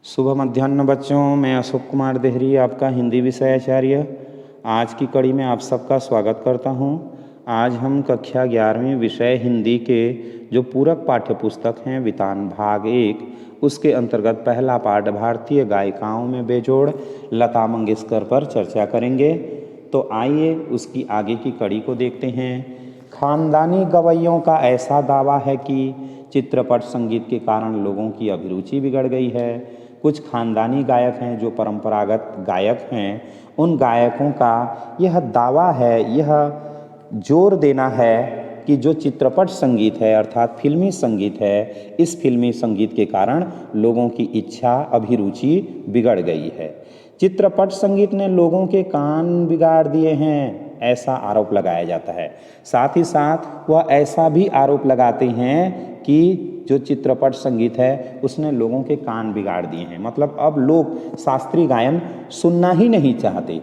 शुभ मध्याह्न बच्चों, मैं अशोक कुमार देहरी, आपका हिंदी विषय आचार्य। आज की कड़ी में आप सबका स्वागत करता हूं। आज हम कक्षा 11वीं विषय हिंदी के जो पूरक पाठ्य पुस्तक हैं वितान भाग 1, उसके अंतर्गत पहला पाठ भारतीय गायिकाओं में बेजोड़ लता मंगेशकर पर चर्चा करेंगे। तो आइए उसकी आगे की कड़ी को देखते हैं। खानदानी गवैयों का ऐसा दावा है कि चित्रपट संगीत के कारण लोगों की अभिरुचि बिगड़ गई है। कुछ खानदानी गायक हैं जो परंपरागत गायक हैं, उन गायकों का यह दावा है, यह जोर देना है कि जो चित्रपट संगीत है अर्थात फिल्मी संगीत है, इस फिल्मी संगीत के कारण लोगों की इच्छा अभिरुचि बिगड़ गई है। चित्रपट संगीत ने लोगों के कान बिगाड़ दिए हैं, ऐसा आरोप लगाया जाता है। साथ ही साथ वह ऐसा भी आरोप लगाते हैं कि जो चित्रपट संगीत है उसने लोगों के कान बिगाड़ दिए हैं, मतलब अब लोग शास्त्रीय गायन सुनना ही नहीं चाहते।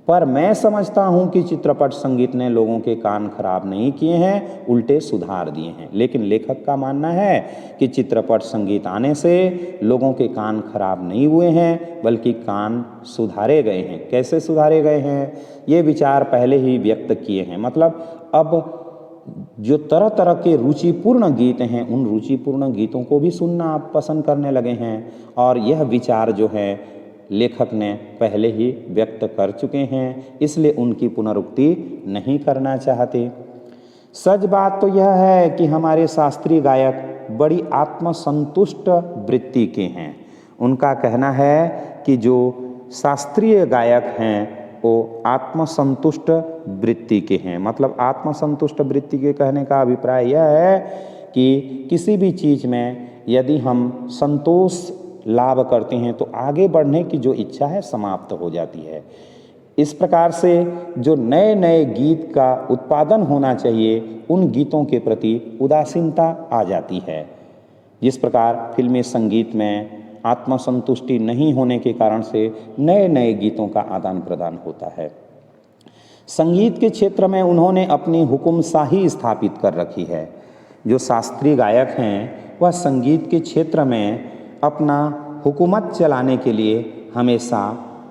पर मैं समझता हूं कि चित्रपट संगीत ने लोगों के कान खराब नहीं किए हैं, उल्टे सुधार दिए हैं। लेकिन लेखक का मानना है कि चित्रपट संगीत आने से लोगों के कान खराब नहीं हुए हैं, बल्कि कान सुधारे गए हैं। कैसे सुधारे गए हैं, ये विचार पहले ही व्यक्त किए हैं। मतलब अब जो तरह तरह के रुचिपूर्ण गीत हैं, उन रुचिपूर्ण गीतों को भी सुनना आप पसंद करने लगे हैं, और यह विचार जो है लेखक ने पहले ही व्यक्त कर चुके हैं, इसलिए उनकी पुनरुक्ति नहीं करना चाहते। सच बात तो यह है कि हमारे शास्त्रीय गायक बड़ी आत्मसंतुष्ट वृत्ति के हैं। उनका कहना है कि जो शास्त्रीय गायक हैं वो आत्मसंतुष्ट वृत्ति के हैं। मतलब आत्मसंतुष्ट वृत्ति के कहने का अभिप्राय यह है कि किसी भी चीज़ में यदि हम संतोष लाभ करते हैं तो आगे बढ़ने की जो इच्छा है समाप्त हो जाती है। इस प्रकार से जो नए नए गीत का उत्पादन होना चाहिए, उन गीतों के प्रति उदासीनता आ जाती है। जिस प्रकार फिल्मी संगीत में आत्मसंतुष्टि नहीं होने के कारण से नए नए गीतों का आदान प्रदान होता है। संगीत के क्षेत्र में उन्होंने अपनी हुकुमशाही स्थापित कर रखी है। जो शास्त्रीय गायक हैं वह संगीत के क्षेत्र में अपना हुकूमत चलाने के लिए हमेशा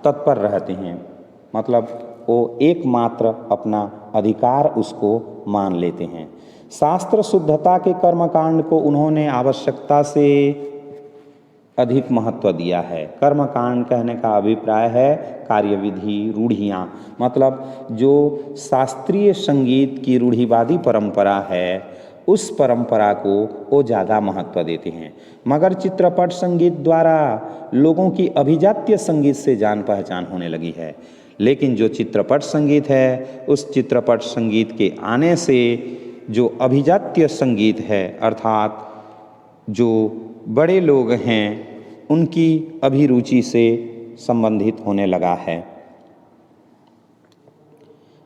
तत्पर रहते हैं। मतलब वो एकमात्र अपना अधिकार उसको मान लेते हैं। शास्त्र शुद्धता के कर्मकांड को उन्होंने आवश्यकता से अधिक महत्व दिया है। कर्मकांड कहने का अभिप्राय है कार्यविधि, रूढ़ियाँ। मतलब जो शास्त्रीय संगीत की रूढ़िवादी परंपरा है, उस परंपरा को वो ज़्यादा महत्व देते हैं। मगर चित्रपट संगीत द्वारा लोगों की अभिजात्य संगीत से जान पहचान होने लगी है। लेकिन जो चित्रपट संगीत है, उस चित्रपट संगीत के आने से जो अभिजात्य संगीत है अर्थात जो बड़े लोग हैं उनकी अभिरुचि से संबंधित होने लगा है।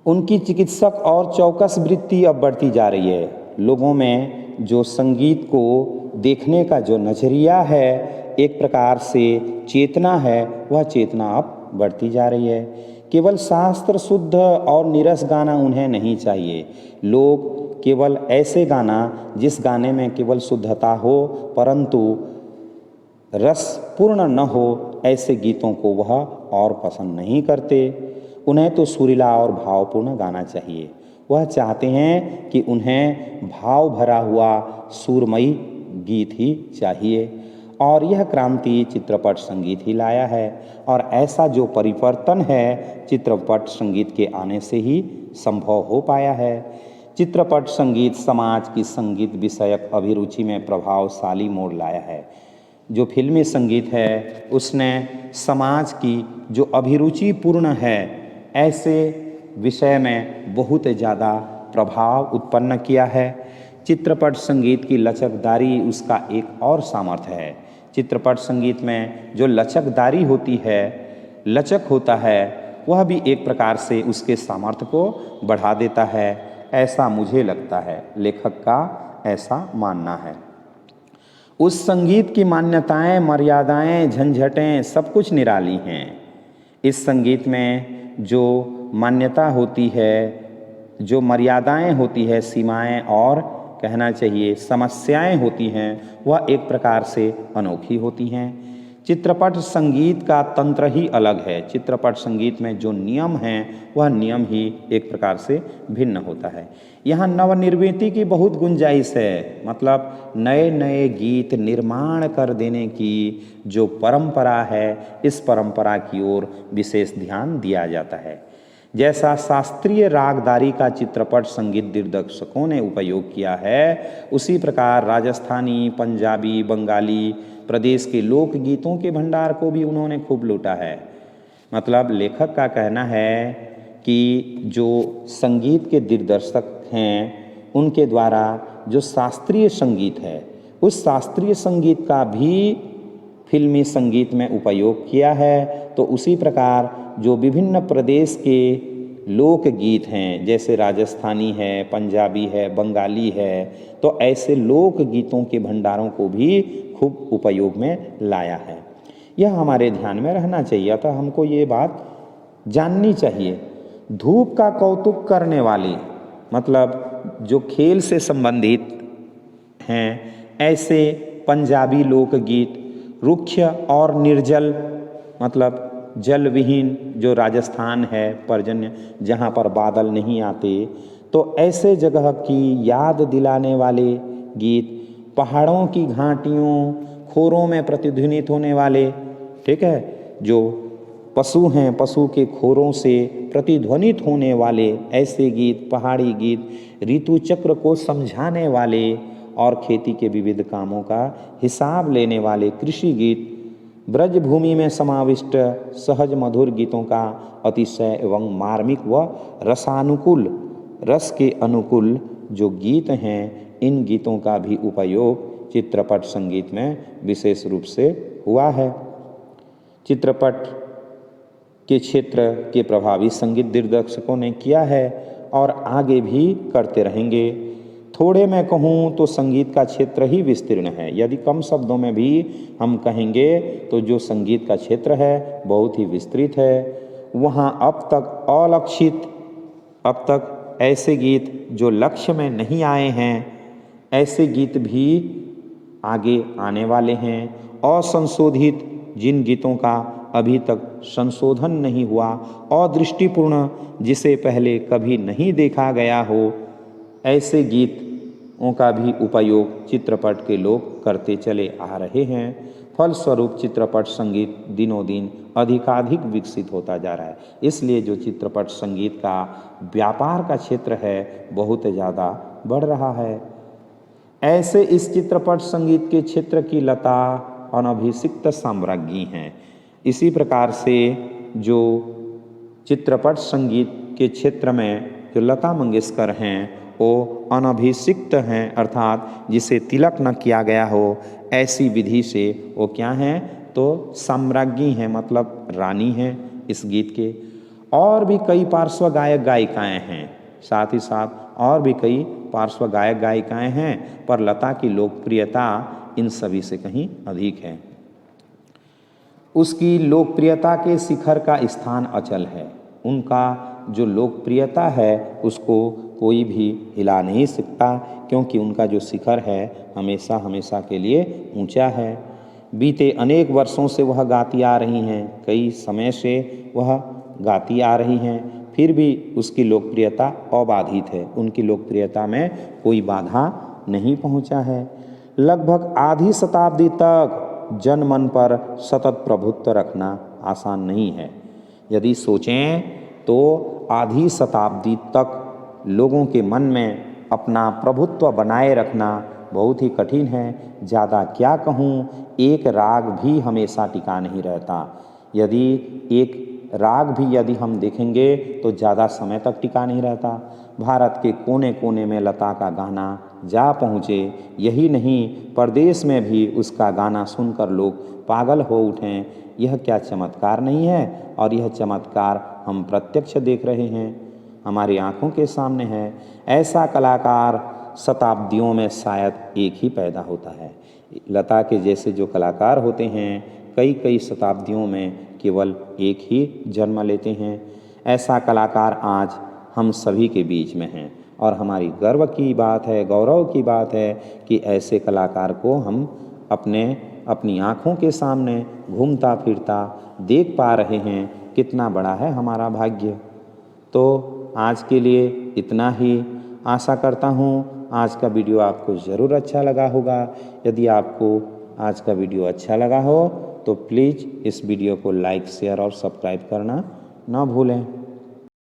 उनकी चिकित्सक और चौकस वृत्ति अब बढ़ती जा रही है। लोगों में जो संगीत को देखने का जो नजरिया है, एक प्रकार से चेतना है, वह चेतना अब बढ़ती जा रही है। केवल शास्त्र शुद्ध और निरस गाना उन्हें नहीं चाहिए। लोग केवल ऐसे गाना जिस गाने में केवल शुद्धता हो परंतु रस पूर्ण न हो, ऐसे गीतों को वह और पसंद नहीं करते। उन्हें तो सुरीला और भावपूर्ण गाना चाहिए। वह चाहते हैं कि उन्हें भाव भरा हुआ सुरमयी गीत ही चाहिए, और यह क्रांति चित्रपट संगीत ही लाया है। और ऐसा जो परिवर्तन है चित्रपट संगीत के आने से ही संभव हो पाया है। चित्रपट संगीत समाज की संगीत विषयक अभिरुचि में प्रभावशाली मोड़ लाया है। जो फिल्मी संगीत है उसने समाज की जो अभिरुचि पूर्ण है ऐसे विषय में बहुत ज़्यादा प्रभाव उत्पन्न किया है। चित्रपट संगीत की लचकदारी उसका एक और सामर्थ्य है। चित्रपट संगीत में जो लचकदारी होती है, लचक होता है, वह भी एक प्रकार से उसके सामर्थ्य को बढ़ा देता है, ऐसा मुझे लगता है। लेखक का ऐसा मानना है। उस संगीत की मान्यताएं, मर्यादाएं, झंझटें सब कुछ निराली हैं। इस संगीत में जो मान्यता होती है, जो मर्यादाएं होती है, सीमाएं और कहना चाहिए समस्याएं होती हैं, वह एक प्रकार से अनोखी होती हैं। चित्रपट संगीत का तंत्र ही अलग है। चित्रपट संगीत में जो नियम हैं वह नियम ही एक प्रकार से भिन्न होता है। यहाँ नवनिर्मित की बहुत गुंजाइश है, मतलब नए नए गीत निर्माण कर देने की जो परंपरा है, इस परंपरा की ओर विशेष ध्यान दिया जाता है। जैसा शास्त्रीय रागदारी का चित्रपट संगीत दिग्दर्शकों ने उपयोग किया है, उसी प्रकार राजस्थानी, पंजाबी, बंगाली प्रदेश के लोकगीतों के भंडार को भी उन्होंने खूब लूटा है। मतलब लेखक का कहना है कि जो संगीत के दिग्दर्शक हैं, उनके द्वारा जो शास्त्रीय संगीत है, उस शास्त्रीय संगीत का भी फिल्मी संगीत में उपयोग किया है। तो उसी प्रकार जो विभिन्न प्रदेश के लोकगीत हैं, जैसे राजस्थानी है, पंजाबी है, बंगाली है, तो ऐसे लोकगीतों के भंडारों को भी खूब उपयोग में लाया है। यह हमारे ध्यान में रहना चाहिए, तो हमको ये बात जाननी चाहिए। धूप का कौतुक करने वाली, मतलब जो खेल से संबंधित हैं, ऐसे पंजाबी लोकगीत, रुक्ष और निर्जल, मतलब जल विहीन जो राजस्थान है, पर्जन्य जहाँ पर बादल नहीं आते, तो ऐसे जगह की याद दिलाने वाले गीत, पहाड़ों की घाटियों, खोरों में प्रतिध्वनित होने वाले, ठीक है, जो पशु हैं, पशु के खोरों से प्रतिध्वनित होने वाले ऐसे गीत, पहाड़ी गीत, ऋतु चक्र को समझाने वाले और खेती के विविध कामों का हिसाब लेने वाले कृषि गीत, ब्रजभूमि में समाविष्ट सहज मधुर गीतों का अतिशय एवं मार्मिक व रसानुकूल, रस के अनुकूल जो गीत हैं, इन गीतों का भी उपयोग चित्रपट संगीत में विशेष रूप से हुआ है। चित्रपट के क्षेत्र के प्रभावी संगीत दिग्दर्शकों ने किया है और आगे भी करते रहेंगे। थोड़े मैं कहूँ तो संगीत का क्षेत्र ही विस्तीर्ण है। यदि कम शब्दों में भी हम कहेंगे तो जो संगीत का क्षेत्र है बहुत ही विस्तृत है। वहाँ अब तक अलक्षित, अब तक ऐसे गीत जो लक्ष्य में नहीं आए हैं, ऐसे गीत भी आगे आने वाले हैं। असंशोधित जिन गीतों का अभी तक संशोधन नहीं हुआ, अदृष्टिपूर्ण जिसे पहले कभी नहीं देखा गया हो, ऐसे गीतों का भी उपयोग चित्रपट के लोग करते चले आ रहे हैं। फलस्वरूप चित्रपट संगीत दिनों दिन अधिकाधिक विकसित होता जा रहा है। इसलिए जो चित्रपट संगीत का व्यापार का क्षेत्र है बहुत ज़्यादा बढ़ रहा है। ऐसे इस चित्रपट संगीत के क्षेत्र की लता अनभिषिक्त साम्राज्ञी हैं। इसी प्रकार से जो चित्रपट संगीत के क्षेत्र में जो लता मंगेशकर हैं वो अनभिषिक्त हैं, अर्थात जिसे तिलक न किया गया हो ऐसी विधि से वो क्या हैं तो साम्राज्ञी हैं, मतलब रानी हैं इस गीत के। और भी कई पार्श्व गायक गायिकाएं हैं, साथ ही साथ और भी कई पार्श्व गायक गायिकाएं हैं, पर लता की लोकप्रियता इन सभी से कहीं अधिक है। उसकी लोकप्रियता के शिखर का स्थान अचल है। उनका जो लोकप्रियता है उसको कोई भी हिला नहीं सकता, क्योंकि उनका जो शिखर है हमेशा हमेशा के लिए ऊंचा है। बीते अनेक वर्षों से वह गाती आ रही हैं, कई समय से वह गाती आ रही हैं, फिर भी उसकी लोकप्रियता अबाधित है। उनकी लोकप्रियता में कोई बाधा नहीं पहुंचा है। लगभग आधी शताब्दी तक जनमन पर सतत प्रभुत्व रखना आसान नहीं है। यदि सोचें तो आधी शताब्दी तक लोगों के मन में अपना प्रभुत्व बनाए रखना बहुत ही कठिन है। ज़्यादा क्या कहूँ, एक राग भी हमेशा टिका नहीं रहता। यदि एक राग भी यदि हम देखेंगे तो ज़्यादा समय तक टिका नहीं रहता। भारत के कोने कोने में लता का गाना जा पहुँचे, यही नहीं प्रदेश में भी उसका गाना सुनकर लोग पागल हो उठें, यह क्या चमत्कार नहीं है। और यह चमत्कार हम प्रत्यक्ष देख रहे हैं, हमारी आंखों के सामने है। ऐसा कलाकार शताब्दियों में शायद एक ही पैदा होता है। लता के जैसे जो कलाकार होते हैं कई कई शताब्दियों में केवल एक ही जन्म लेते हैं। ऐसा कलाकार आज हम सभी के बीच में हैं और हमारी गर्व की बात है, गौरव की बात है कि ऐसे कलाकार को हम अपने अपनी आँखों के सामने घूमता फिरता देख पा रहे हैं, कितना बड़ा है हमारा भाग्य। तो आज के लिए इतना ही। आशा करता हूँ आज का वीडियो आपको ज़रूर अच्छा लगा होगा। यदि आपको आज का वीडियो अच्छा लगा हो तो प्लीज़ इस वीडियो को लाइक, शेयर और सब्सक्राइब करना ना भूलें।